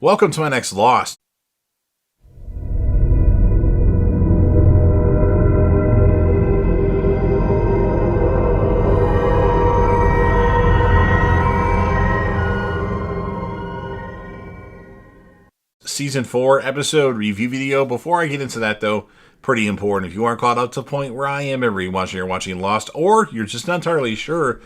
Welcome to my next Lost. Season 4 episode review video. Before I get into that, though, pretty important. If you aren't caught up to the point where I am every watching, you're watching Lost, or you're just not entirely sure,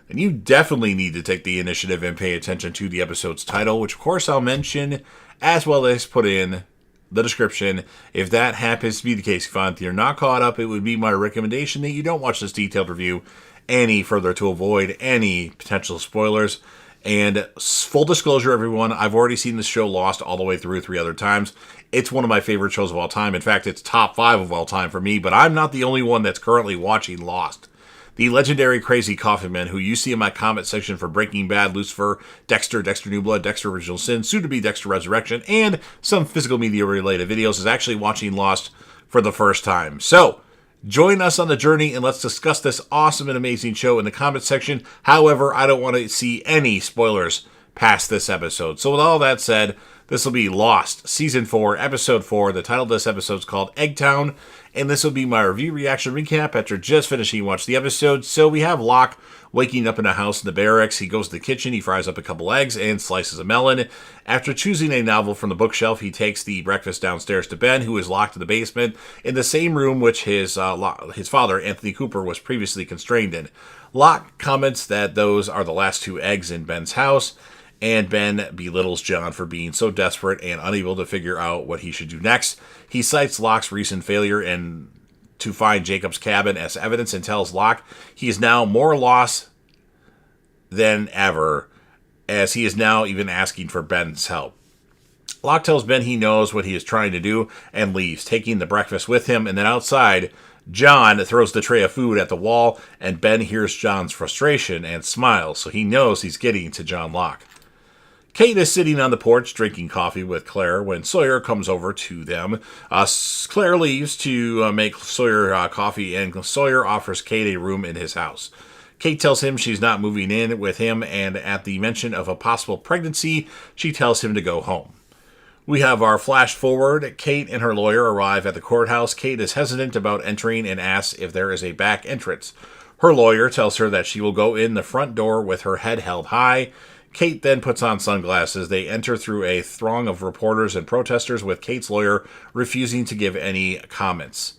then you definitely need to take the initiative and pay attention to the episode's title, which of course I'll mention, as well as put in the description. If that happens to be the case, if you're not caught up, it would be my recommendation that you don't watch this detailed review any further to avoid any potential spoilers. And full disclosure, everyone, I've already seen this show Lost all the way through 3 other times. It's one of my favorite shows of all time. In fact, it's top 5 of all time for me, but I'm not the only one that's currently watching Lost. The legendary Crazy Coffee Man, who you see in my comment section for Breaking Bad, Lucifer, Dexter, Dexter New Blood, Dexter Original Sin, soon to be Dexter Resurrection, and some physical media related videos, is actually watching Lost for the first time. So, join us on the journey and let's discuss this awesome and amazing show in the comment section. However, I don't want to see any spoilers past this episode. So with all that said, this will be Lost, Season 4, Episode 4. The title of this episode is called Eggtown, and this will be my review reaction recap after just finishing watching the episode. So we have Locke waking up in a house in the barracks. He goes to the kitchen, he fries up a couple eggs and slices a melon. After choosing a novel from the bookshelf, he takes the breakfast downstairs to Ben, who is locked in the basement, in the same room which his father, Anthony Cooper, was previously constrained in. Locke comments that those are the last 2 eggs in Ben's house, and Ben belittles John for being so desperate and unable to figure out what he should do next. He cites Locke's recent failure to find Jacob's cabin as evidence and tells Locke he is now more lost than ever, as he is now even asking for Ben's help. Locke tells Ben he knows what he is trying to do and leaves, taking the breakfast with him, and then outside, John throws the tray of food at the wall, and Ben hears John's frustration and smiles, so he knows he's getting to John Locke. Kate is sitting on the porch drinking coffee with Claire when Sawyer comes over to them. Claire leaves to make Sawyer coffee, and Sawyer offers Kate a room in his house. Kate tells him she's not moving in with him, and at the mention of a possible pregnancy, she tells him to go home. We have our flash forward. Kate and her lawyer arrive at the courthouse. Kate is hesitant about entering and asks if there is a back entrance. Her lawyer tells her that she will go in the front door with her head held high. Kate then puts on sunglasses. They enter through a throng of reporters and protesters, with Kate's lawyer refusing to give any comments.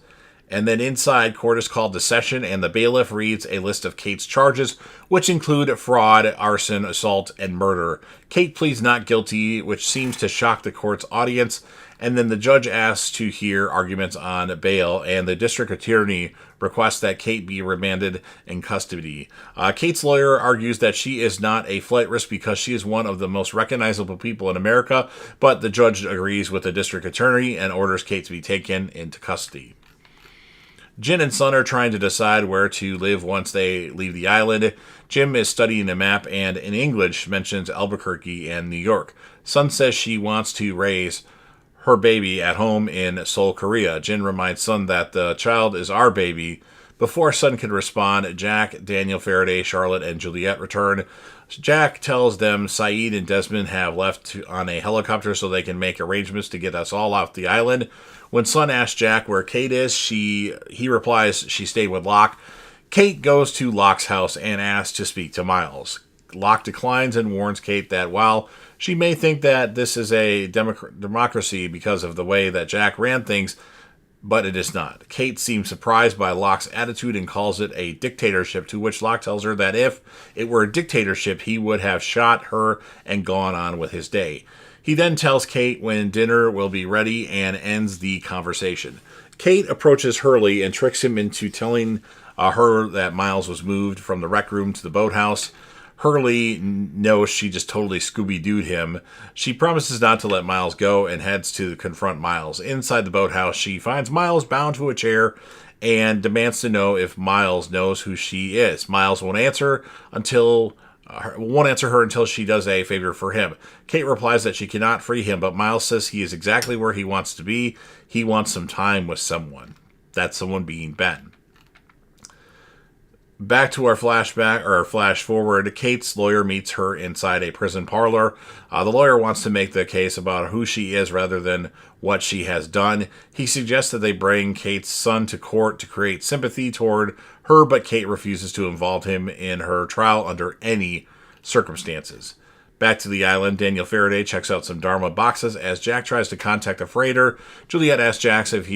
And then inside, court is called to session, and the bailiff reads a list of Kate's charges, which include fraud, arson, assault, and murder. Kate pleads not guilty, which seems to shock the court's audience, and then the judge asks to hear arguments on bail, and the district attorney requests that Kate be remanded in custody. Kate's lawyer argues that she is not a flight risk because she is one of the most recognizable people in America, but the judge agrees with the district attorney and orders Kate to be taken into custody. Jin and Sun are trying to decide where to live once they leave the island. Jim is studying a map and in English mentions Albuquerque and New York. Sun says she wants to raise her baby at home in Seoul, Korea. Jin reminds Sun that the child is our baby. Before Sun can respond, Jack, Daniel Faraday, Charlotte, and Juliet return. Jack tells them Saeed and Desmond have left on a helicopter so they can make arrangements to get us all off the island. When Sun asks Jack where Kate is, he replies she stayed with Locke. Kate goes to Locke's house and asks to speak to Miles. Locke declines and warns Kate that while she may think that this is a democracy because of the way that Jack ran things, but it is not. Kate seems surprised by Locke's attitude and calls it a dictatorship, to which Locke tells her that if it were a dictatorship, he would have shot her and gone on with his day. He then tells Kate when dinner will be ready and ends the conversation. Kate approaches Hurley and tricks him into telling her that Miles was moved from the rec room to the boathouse. Hurley knows she just totally Scooby-Dooed him. She promises not to let Miles go and heads to confront Miles. Inside the boathouse, she finds Miles bound to a chair and demands to know if Miles knows who she is. Miles won't answer her until she does a favor for him. Kate replies that she cannot free him, but Miles says he is exactly where he wants to be. He wants some time with someone. That someone being Ben. Back to our flashback or flash forward. Kate's lawyer meets her inside a prison parlor. The lawyer wants to make the case about who she is rather than what she has done. He suggests that they bring Kate's son to court to create sympathy toward her, but Kate refuses to involve him in her trial under any circumstances. Back to the island, Daniel Faraday checks out some Dharma boxes as Jack tries to contact the freighter. Juliet asks Jack if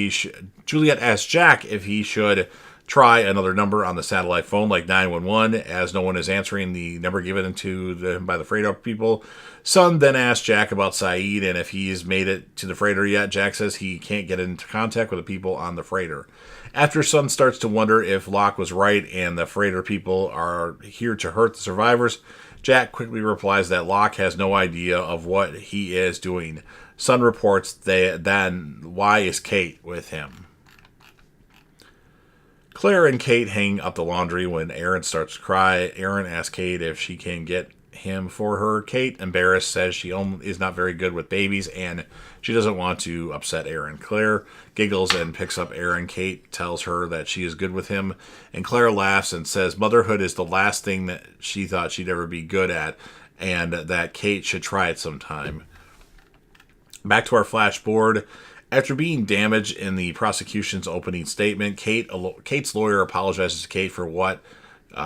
he should try another number on the satellite phone like 911, as no one is answering the number given to them by the freighter people. Son then asks Jack about Saeed and if he's made it to the freighter yet. Jack says he can't get into contact with the people on the freighter. After Son starts to wonder if Locke was right and the freighter people are here to hurt the survivors, Jack quickly replies that Locke has no idea of what he is doing. Son reports then why is Kate with him? Claire and Kate hang up the laundry when Aaron starts to cry. Aaron asks Kate if she can get him for her. Kate, embarrassed, says she is not very good with babies and she doesn't want to upset Aaron. Claire giggles and picks up Aaron. Kate tells her that she is good with him, and Claire laughs and says motherhood is the last thing that she thought she'd ever be good at and that Kate should try it sometime. Back to our flashboard. After being damaged in the prosecution's opening statement, Kate's lawyer apologizes to Kate for what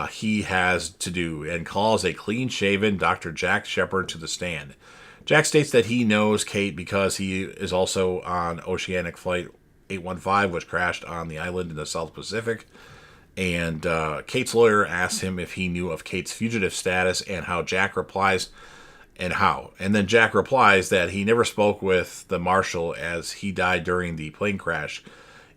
he has to do and calls a clean-shaven Dr. Jack Shepard to the stand. Jack states that he knows Kate because he is also on Oceanic Flight 815, which crashed on the island in the South Pacific. And Kate's lawyer asks him if he knew of Kate's fugitive status and how Jack replies and how. And then Jack replies that he never spoke with the marshal as he died during the plane crash.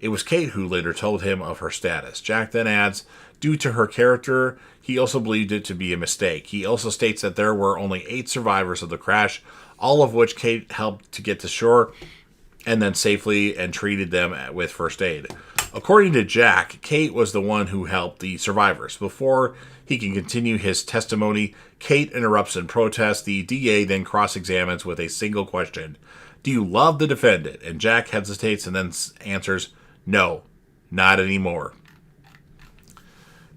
It was Kate who later told him of her status. Jack then adds, due to her character, he also believed it to be a mistake. He also states that there were only 8 survivors of the crash, all of which Kate helped to get to shore and then safely and treated them with first aid. According to Jack, Kate was the one who helped the survivors. Before he can continue his testimony, Kate interrupts and protests. The DA then cross-examines with a single question. Do you love the defendant? And Jack hesitates and then answers, no, not anymore.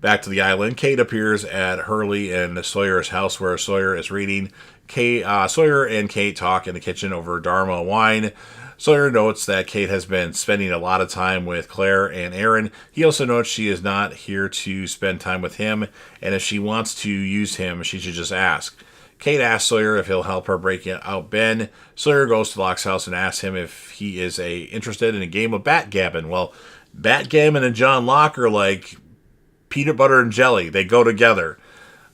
Back to the island, Kate appears at Hurley and Sawyer's house where Sawyer is reading. Sawyer and Kate talk in the kitchen over Dharma wine. Sawyer notes that Kate has been spending a lot of time with Claire and Aaron. He also notes she is not here to spend time with him, and if she wants to use him, she should just ask. Kate asks Sawyer if he'll help her break out Ben. Sawyer goes to Locke's house and asks him if he is interested in a game of backgammon. Well, backgammon and John Locke are like peanut butter and jelly. They go together.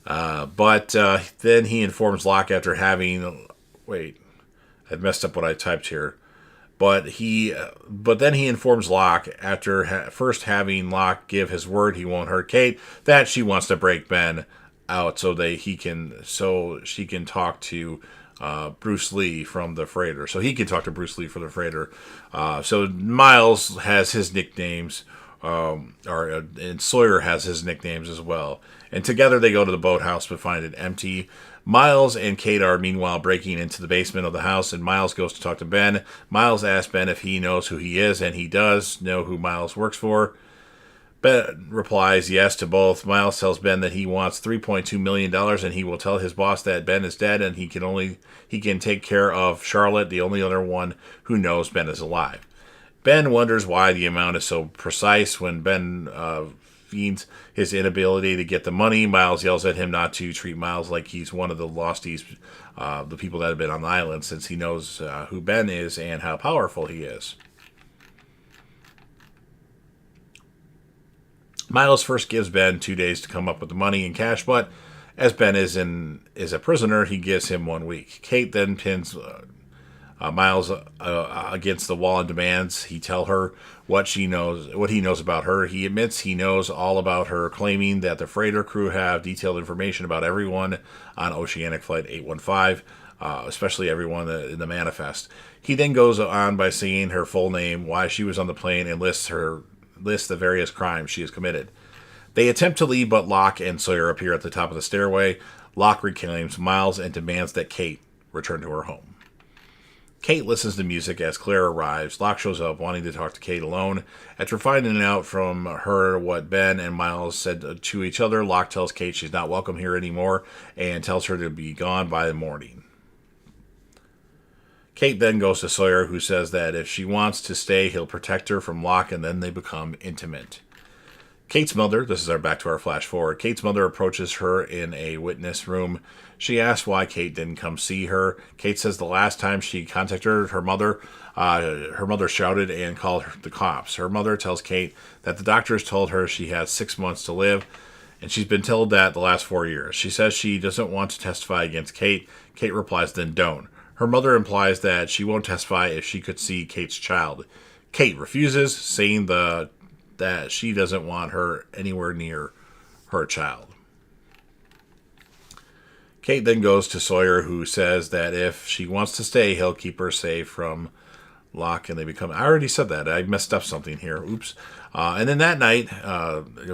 But then he informs Locke after having... Wait, I messed up what I typed here. But then he informs Locke after first having Locke give his word he won't hurt Kate that she wants to break Ben out so she can talk to Bruce Lee from the freighter. So he can talk to Bruce Lee from the freighter. So Miles has his nicknames, and Sawyer has his nicknames as well. And together they go to the boathouse but find it empty. Miles and Kate are meanwhile breaking into the basement of the house, and Miles goes to talk to Ben. Miles asks Ben if he knows who he is, and he does know who Miles works for. Ben replies yes to both. Miles tells Ben that he wants $3.2 million, and he will tell his boss that Ben is dead, and he can take care of Charlotte, the only other one who knows Ben is alive. Ben wonders why the amount is so precise. When Ben feigns his inability to get the money, Miles yells at him not to treat Miles like he's one of the losties, the people that have been on the island, since he knows who Ben is and how powerful he is. Miles first gives Ben 2 days to come up with the money in cash, but as Ben is a prisoner, he gives him 1 week. Kate then pins Miles against the wall and demands he tell her what he knows about her. He admits he knows all about her, claiming that the freighter crew have detailed information about everyone on Oceanic Flight 815, especially everyone in the manifest. He then goes on by saying her full name, why she was on the plane, and lists the various crimes she has committed. They attempt to leave, but Locke and Sawyer appear at the top of the stairway. Locke reclaims Miles and demands that Kate return to her home. Kate listens to music as Claire arrives. Locke shows up, wanting to talk to Kate alone. After finding out from her what Ben and Miles said to each other, Locke tells Kate she's not welcome here anymore and tells her to be gone by the morning. Kate then goes to Sawyer, who says that if she wants to stay, he'll protect her from Locke, and then they become intimate. Kate's mother, this is back to our flash forward, Kate's mother approaches her in a witness room. She asks why Kate didn't come see her. Kate says the last time she contacted her mother shouted and called the cops. Her mother tells Kate that the doctors told her she has 6 months to live, and she's been told that the last 4 years. She says she doesn't want to testify against Kate. Kate replies, then don't. Her mother implies that she won't testify if she could see Kate's child. Kate refuses, saying that she doesn't want her anywhere near her child. Kate then goes to Sawyer, who says that if she wants to stay, he'll keep her safe from Locke, and they become... I already said that. I messed up something here. Oops. And then that night,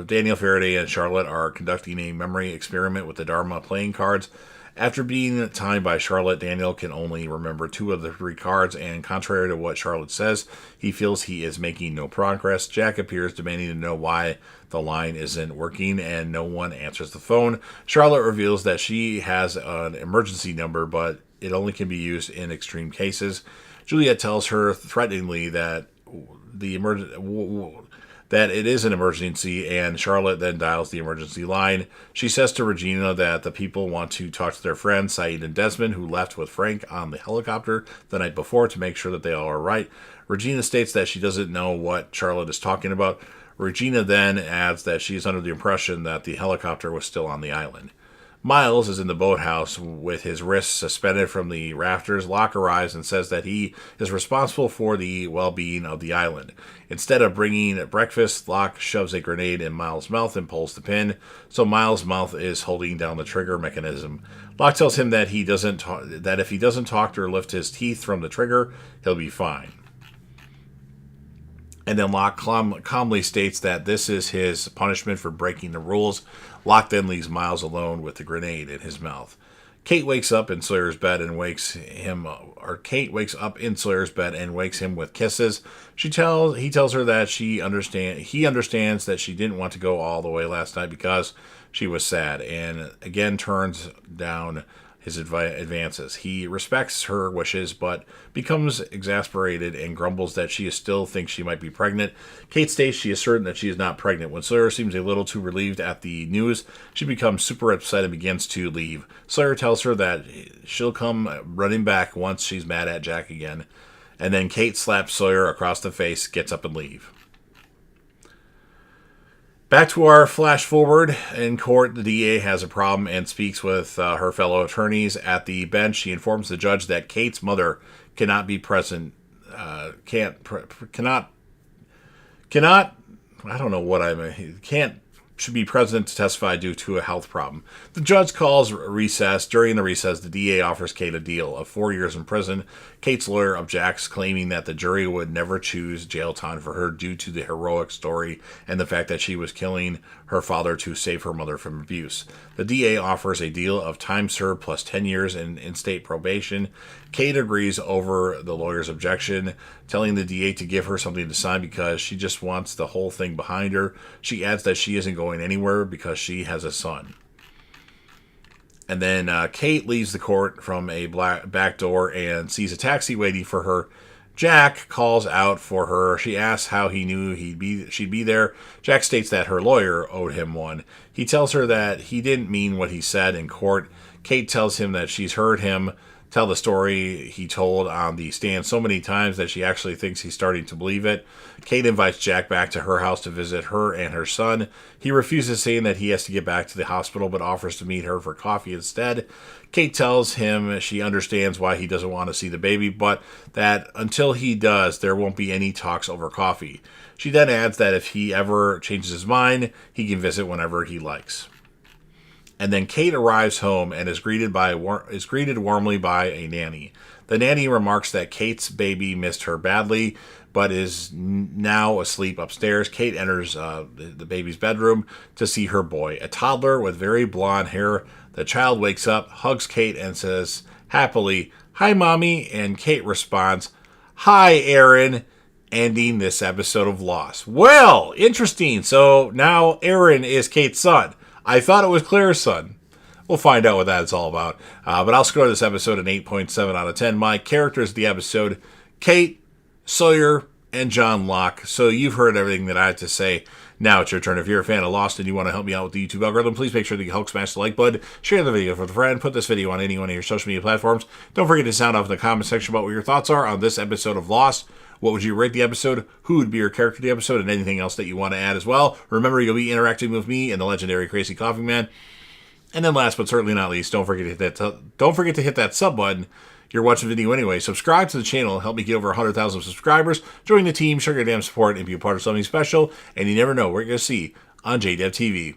Daniel Faraday and Charlotte are conducting a memory experiment with the Dharma playing cards. After being timed by Charlotte, Daniel can only remember 2 of the 3 cards, and contrary to what Charlotte says, he feels he is making no progress. Jack appears, demanding to know why the line isn't working, and no one answers the phone. Charlotte reveals that she has an emergency number, but it only can be used in extreme cases. Juliet tells her threateningly that that it is an emergency, and Charlotte then dials the emergency line. She says to Regina that the people want to talk to their friends, Saeed and Desmond, who left with Frank on the helicopter the night before to make sure that they all are right. Regina states that she doesn't know what Charlotte is talking about. Regina then adds that she is under the impression that the helicopter was still on the island. Miles is in the boathouse with his wrists suspended from the rafters. Locke arrives and says that he is responsible for the well-being of the island. Instead of bringing breakfast, Locke shoves a grenade in Miles' mouth and pulls the pin, so Miles' mouth is holding down the trigger mechanism. Locke tells him that that if he doesn't talk or lift his teeth from the trigger, he'll be fine. And then Locke calmly states that this is his punishment for breaking the rules. Locke then leaves Miles alone with the grenade in his mouth. Kate wakes up in Sawyer's bed and wakes him with kisses. He tells her that he understands that she didn't want to go all the way last night because she was sad, and again turns down his advances. He respects her wishes, but becomes exasperated and grumbles that she still thinks she might be pregnant. Kate states she is certain that she is not pregnant. When Sawyer seems a little too relieved at the news, she becomes super upset and begins to leave. Sawyer tells her that she'll come running back once she's mad at Jack again, and then Kate slaps Sawyer across the face, gets up and leaves. Back to our flash forward. In court, the DA has a problem and speaks with her fellow attorneys. At the bench, she informs the judge that Kate's mother cannot be present. Should be present to testify due to a health problem. The judge calls recess. During the recess, the DA offers Kate a deal of 4 years in prison. Kate's lawyer objects, claiming that the jury would never choose jail time for her due to the heroic story and the fact that she was killing her father to save her mother from abuse. The DA offers a deal of time served plus 10 years in state probation. Kate agrees over the lawyer's objection, telling the DA to give her something to sign because she just wants the whole thing behind her. She adds that she isn't going anywhere because she has a son. And then Kate leaves the court from a back door and sees a taxi waiting for her. Jack calls out for her. She asks how he knew she'd be there. Jack states that her lawyer owed him one. He tells her that he didn't mean what he said in court. Kate tells him that she's heard him tell the story he told on the stand so many times that she actually thinks he's starting to believe it. Kate invites Jack back to her house to visit her and her son. He refuses, saying that he has to get back to the hospital, but offers to meet her for coffee instead. Kate tells him she understands why he doesn't want to see the baby, but that until he does, there won't be any talks over coffee. She then adds that if he ever changes his mind, he can visit whenever he likes. And then Kate arrives home and is greeted warmly by a nanny. The nanny remarks that Kate's baby missed her badly, but is now asleep upstairs. Kate enters the baby's bedroom to see her boy, a toddler with very blonde hair. The child wakes up, hugs Kate, and says happily, Hi, Mommy. And Kate responds, Hi, Aaron. Ending this episode of Lost. Well, interesting. So now Aaron is Kate's son. I thought it was Claire's son. We'll find out what that's all about. But I'll score this episode an 8.7 out of 10. My characters of the episode, Kate, Sawyer, and John Locke. So you've heard everything that I had to say. Now it's your turn. If you're a fan of Lost and you want to help me out with the YouTube algorithm, please make sure that you help smash the like button, share the video with a friend, put this video on any one of your social media platforms. Don't forget to sound off in the comment section about what your thoughts are on this episode of Lost. What would you rate the episode? Who would be your character of the episode? And anything else that you want to add as well. Remember, you'll be interacting with me and the legendary Crazy Coffee Man. And then last but certainly not least, don't forget to hit that sub button. You're watching the video anyway. Subscribe to the channel. Help me get over 100,000 subscribers. Join the team, show your damn support, and be a part of something special. And you never know what you're going to see on JDev TV.